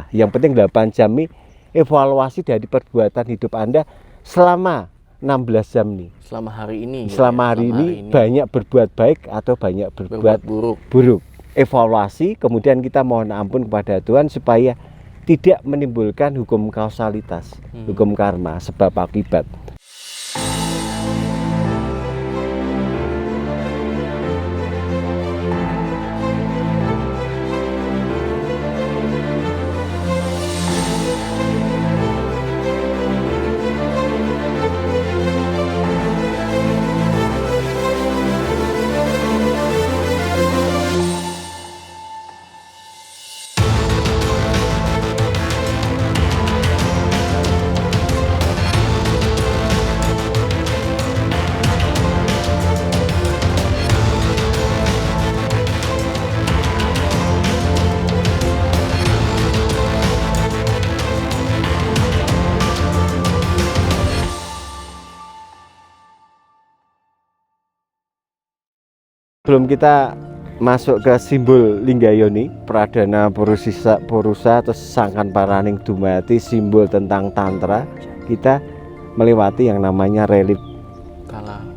Yang penting 8 jam ini evaluasi dari perbuatan hidup Anda selama 16 jam nih. Selama hari ini. Selama hari ini banyak berbuat baik atau banyak berbuat buruk. Evaluasi, kemudian kita mohon ampun kepada Tuhan supaya tidak menimbulkan hukum kausalitas, hukum karma, sebab akibat. Sebelum kita masuk ke simbol Linggayoni, Pradana Purusa atau Sangkan Paraning Dumati, simbol tentang Tantra, kita melewati yang namanya relif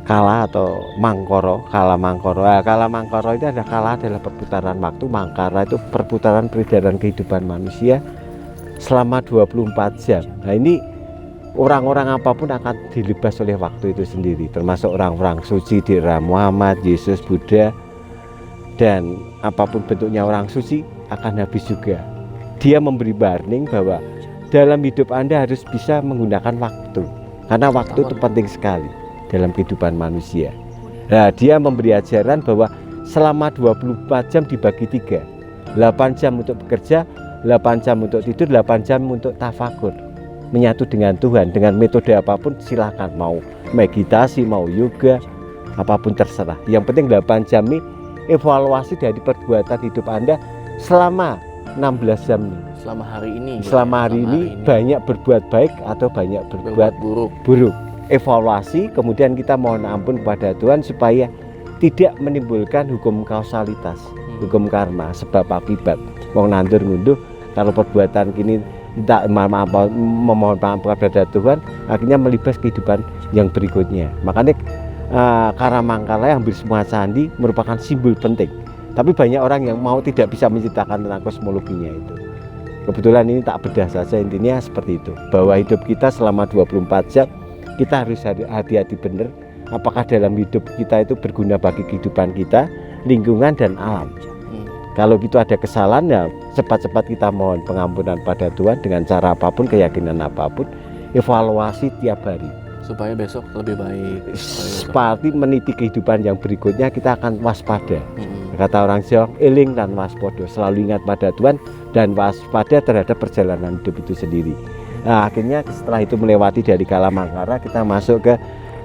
Kala atau Mangkoro, Kala Mangkoro. Nah, Kala Mangkoro itu ada Kala adalah perputaran waktu, Mangkara itu perputaran peredaran kehidupan manusia selama 24 jam. Nah ini orang-orang apapun akan dilibas oleh waktu itu sendiri, termasuk orang-orang suci di era Muhammad, Yesus, Buddha, dan apapun bentuknya orang suci akan habis juga. Dia memberi warning bahwa dalam hidup Anda harus bisa menggunakan waktu, karena waktu itu penting sekali dalam kehidupan manusia. Nah, dia memberi ajaran bahwa selama 24 jam dibagi 3, 8 jam untuk bekerja, 8 jam untuk tidur, 8 jam untuk tafakur, menyatu dengan Tuhan dengan metode apapun silakan, mau meditasi, mau yoga, apapun terserah. Yang penting 8 jam ini evaluasi dari perbuatan hidup Anda selama 16 jam nih. Selama hari ini banyak berbuat baik atau banyak berbuat buruk. Evaluasi, kemudian kita mohon ampun kepada Tuhan supaya tidak menimbulkan hukum kausalitas, hukum karma, sebab akibat. Wong nandur ngunduh, kalau perbuatan kini tidak memohon maaf kepada Tuhan, akhirnya melibas kehidupan yang berikutnya. Makanya Karamangkala yang bersama candi merupakan simbol penting. Tapi banyak orang yang mau tidak bisa menceritakan tentang kosmologinya itu. Kebetulan ini tak bedah saja, intinya seperti itu. Bahwa hidup kita selama 24 jam, kita harus hati-hati benar. Apakah dalam hidup kita itu berguna bagi kehidupan kita, lingkungan, dan alam. Kalau gitu ada kesalahan, ya cepat-cepat kita mohon pengampunan pada Tuhan dengan cara apapun, keyakinan apapun, evaluasi tiap hari supaya besok lebih baik. Seperti meniti kehidupan yang berikutnya, kita akan waspada. Kata orang Jawa, eling dan waspada, selalu ingat pada Tuhan dan waspada terhadap perjalanan hidup itu sendiri. Nah, akhirnya setelah itu melewati dari Kala Mangkara, kita masuk ke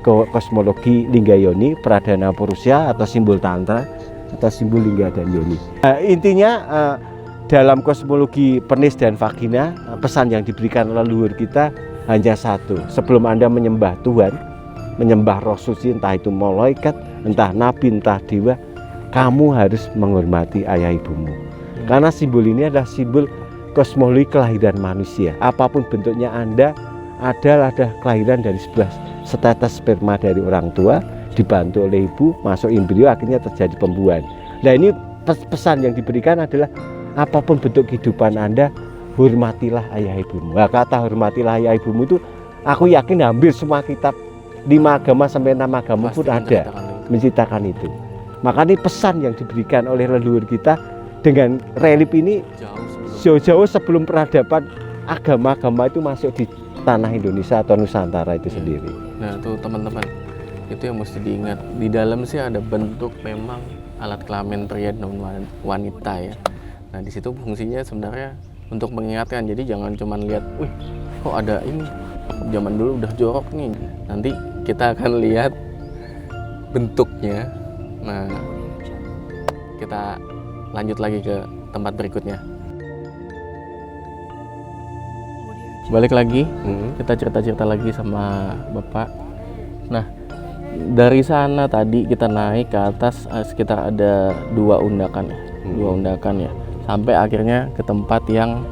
kosmologi Linggayoni, Pradana Purusa atau simbol Tantra atau simbol Lingga dan Yoni. Intinya dalam kosmologi penis dan vagina, pesan yang diberikan leluhur kita hanya satu: sebelum Anda menyembah Tuhan, menyembah roh suci, entah itu malaikat, entah nabi, entah dewa, kamu harus menghormati ayah ibumu. Karena simbol ini adalah simbol kosmologi kelahiran manusia. Apapun bentuknya Anda adalah kelahiran dari sebuah setetes sperma dari orang tua, dibantu oleh ibu, masuk embrio, akhirnya terjadi pembuahan. Nah, ini pesan yang diberikan adalah apapun bentuk kehidupan Anda, hormatilah ayah ibumu. Nah, kata hormatilah ayah ibumu itu aku yakin hampir semua kitab 5 agama sampai 6 agama pun ada menceritakan itu. Makanya pesan yang diberikan oleh leluhur kita dengan relif ini jauh-jauh sebelum peradaban agama-agama itu masuk di tanah Indonesia atau Nusantara itu sendiri. Nah, tuh teman-teman, itu yang mesti diingat. Di dalam sih ada bentuk memang alat kelamin pria dan wanita ya. Nah, di situ fungsinya sebenarnya untuk mengingatkan. Jadi jangan cuma lihat, wih, kok ada ini, zaman dulu udah jorok nih. Nanti kita akan lihat bentuknya. Nah, kita lanjut lagi ke tempat berikutnya. Balik lagi, kita cerita-cerita lagi sama Bapak. Nah, dari sana tadi kita naik ke atas sekitar ada 2 undakan ya, 2 undakan ya, sampai akhirnya ke tempat yang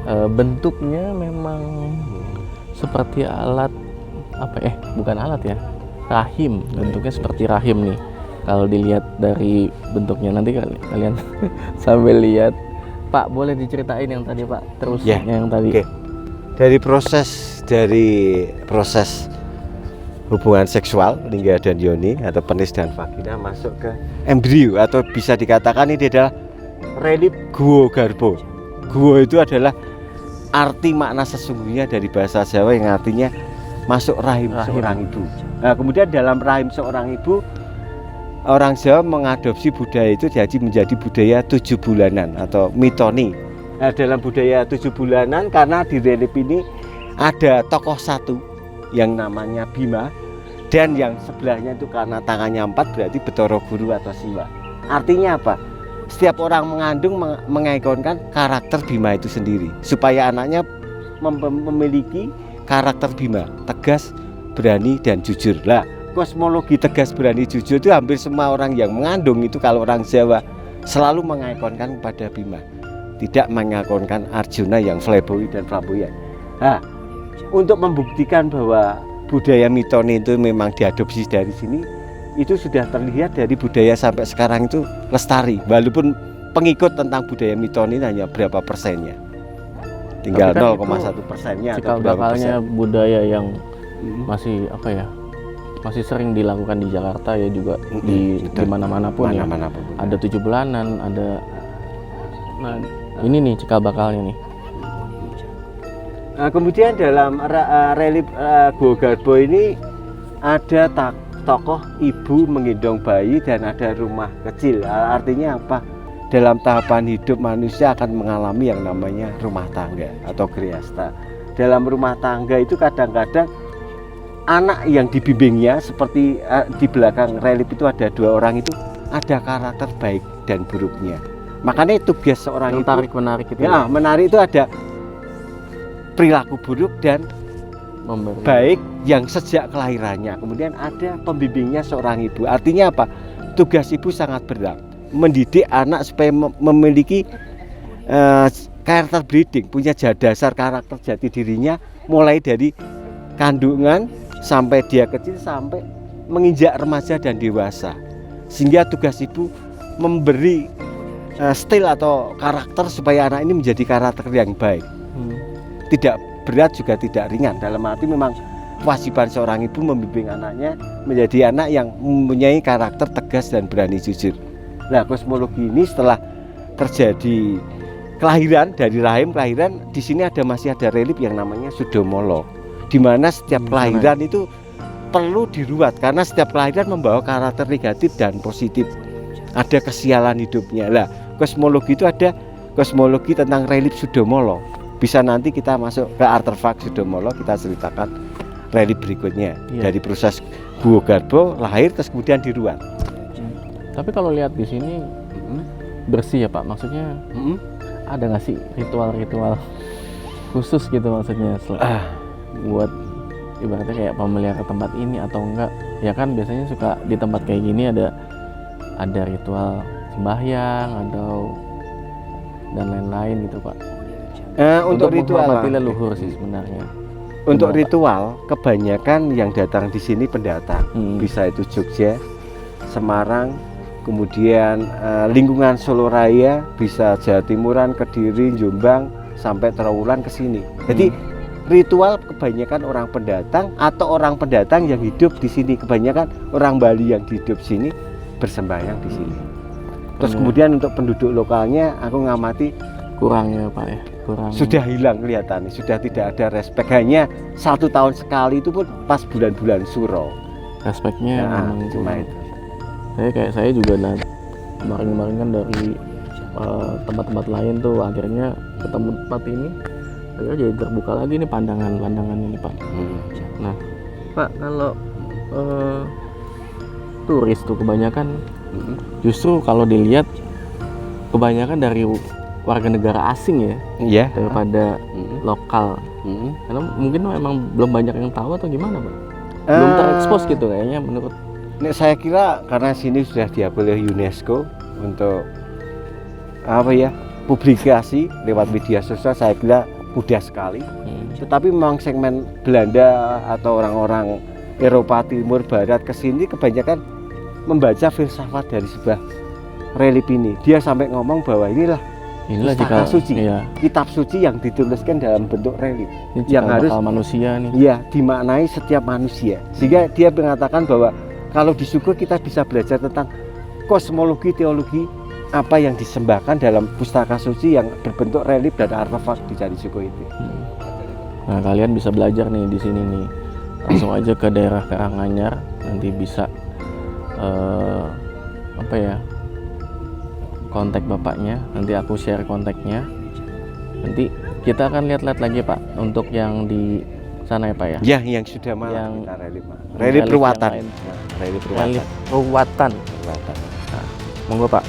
bentuknya memang seperti alat bukan alat ya, rahim. Bentuknya seperti rahim nih kalau dilihat dari bentuknya. Nanti kalian sambil lihat. Pak, boleh diceritain yang tadi Pak, terusnya yang tadi. Oke. Dari proses hubungan seksual lingga dan yoni atau penis dan vagina masuk ke embrio, atau bisa dikatakan ini adalah relip guo garbo. Guo itu adalah arti makna sesungguhnya dari bahasa Jawa yang artinya masuk rahim seorang ibu. Nah, kemudian dalam rahim seorang ibu, orang Jawa mengadopsi budaya itu jadi menjadi budaya 7 bulanan atau mitoni. Nah, dalam budaya 7 bulanan, karena di relip ini ada tokoh satu yang namanya Bima, dan yang sebelahnya itu karena tangannya 4 berarti Betara Guru atau Siwa. Artinya apa? Setiap orang mengandung mengikonkan karakter Bima itu sendiri supaya anaknya memiliki karakter Bima, tegas, berani, dan jujur. Lah, kosmologi tegas, berani, jujur itu hampir semua orang yang mengandung itu kalau orang Jawa selalu mengikonkan kepada Bima, tidak mengikonkan Arjuna yang flamboyan dan flamboyan. Nah, untuk membuktikan bahwa budaya mitoni itu memang diadopsi dari sini, itu sudah terlihat dari budaya sampai sekarang itu lestari, walaupun pengikut tentang budaya mitoni hanya berapa persennya, tinggal 0,1%-nya cikal bakalnya budaya yang masih masih sering dilakukan di Jakarta ya, juga di mana-mana pun ya. Ada 7 bulanan, ada. Nah, ini nih cikal bakalnya nih. Nah, kemudian dalam relip Guo Garbo ini ada tokoh ibu menggendong bayi dan ada rumah kecil. Artinya apa? Dalam tahapan hidup manusia akan mengalami yang namanya rumah tangga atau grihasta. Dalam rumah tangga itu kadang-kadang anak yang dibimbingnya, seperti di belakang relip itu ada 2 orang, itu ada karakter baik dan buruknya. Makanya tugas seorang yang itu tarik-menarik itu. Ya, menarik itu ada perilaku buruk dan memberi baik yang sejak kelahirannya. Kemudian ada pembimbingnya seorang ibu. Artinya apa? Tugas ibu sangat berat, mendidik anak supaya memiliki karakter breeding, punya dasar karakter jati dirinya mulai dari kandungan sampai dia kecil sampai menginjak remaja dan dewasa. Sehingga tugas ibu memberi stil atau karakter supaya anak ini menjadi karakter yang baik. Tidak berat juga tidak ringan. Dalam arti memang kewajiban seorang ibu membimbing anaknya menjadi anak yang mempunyai karakter tegas dan berani jujur. Nah, kosmologi ini setelah terjadi kelahiran dari rahim kelahiran, di sini masih ada relip yang namanya Sudomolo, di mana setiap kelahiran itu perlu diruat karena setiap kelahiran membawa karakter negatif dan positif. Ada kesialan hidupnya. Lah, kosmologi itu ada kosmologi tentang relip Sudomolo. Bisa nanti kita masuk ke artefak Sudomolo, kita ceritakan relip berikutnya dari proses Guo Garbo lahir terus kemudian diruat. Tapi kalau lihat di sini bersih ya Pak, maksudnya ada nggak sih ritual-ritual khusus gitu maksudnya buat ibaratnya kayak pemelihara tempat ini atau enggak? Ya kan biasanya suka di tempat kayak gini ada ritual sembahyang atau dan lain-lain gitu Pak. Untuk ritual leluhur sih sebenarnya. Untuk ritual kebanyakan yang datang di sini pendatang, bisa itu Jogja, Semarang, kemudian lingkungan Solo Raya, bisa Jawa Timuran, Kediri, Jombang, sampai Trawulan ke sini. Jadi ritual kebanyakan orang pendatang atau orang pendatang yang hidup di sini, kebanyakan orang Bali yang hidup sini bersembahyang di sini. Terus kemudian untuk penduduk lokalnya aku ngamati kurangnya Pak ya, sudah hilang kelihatannya, sudah tidak ada respek. Hanya 1 tahun sekali itu pun pas bulan-bulan Suro respeknya cuma itu. Saya juga kemarin kan dari tempat-tempat lain tuh akhirnya ketemu tempat ini, akhirnya jadi terbuka lagi nih pandangan ini Pak. Nah Pak, kalau turis tuh kebanyakan justru kalau dilihat kebanyakan dari warga negara asing ya, daripada lokal. Karena mungkin memang belum banyak yang tahu atau gimana Pak? Belum terekspos gitu kayaknya menurut. Saya kira karena sini sudah diakui oleh UNESCO untuk publikasi lewat media sosial, saya kira mudah sekali. Tetapi memang segmen Belanda atau orang-orang Eropa Timur Barat kesini kebanyakan membaca filsafat dari sebuah relief ini. Dia sampai ngomong bahwa inilah pustaka suci, iya, kitab suci yang dituliskan dalam bentuk relief ini yang harus manusia nih. ya dimaknai setiap manusia. Sehingga dia mengatakan bahwa kalau di Suko kita bisa belajar tentang kosmologi, teologi apa yang disembahkan dalam pustaka suci yang berbentuk relief dan artefak di Candi Suko itu. Nah, kalian bisa belajar nih di sini nih. Langsung aja ke daerah Karanganyar, nanti bisa kontak bapaknya. Nanti aku share kontaknya. Nanti kita akan lihat-lihat lagi Pak untuk yang di sana ya Pak ya. Ya, yang sudah malam Yang kita relief, Pak. Relief ruwatan. yang lain. Relief Relief ruwatan. ruwatan. Nah, monggo Pak.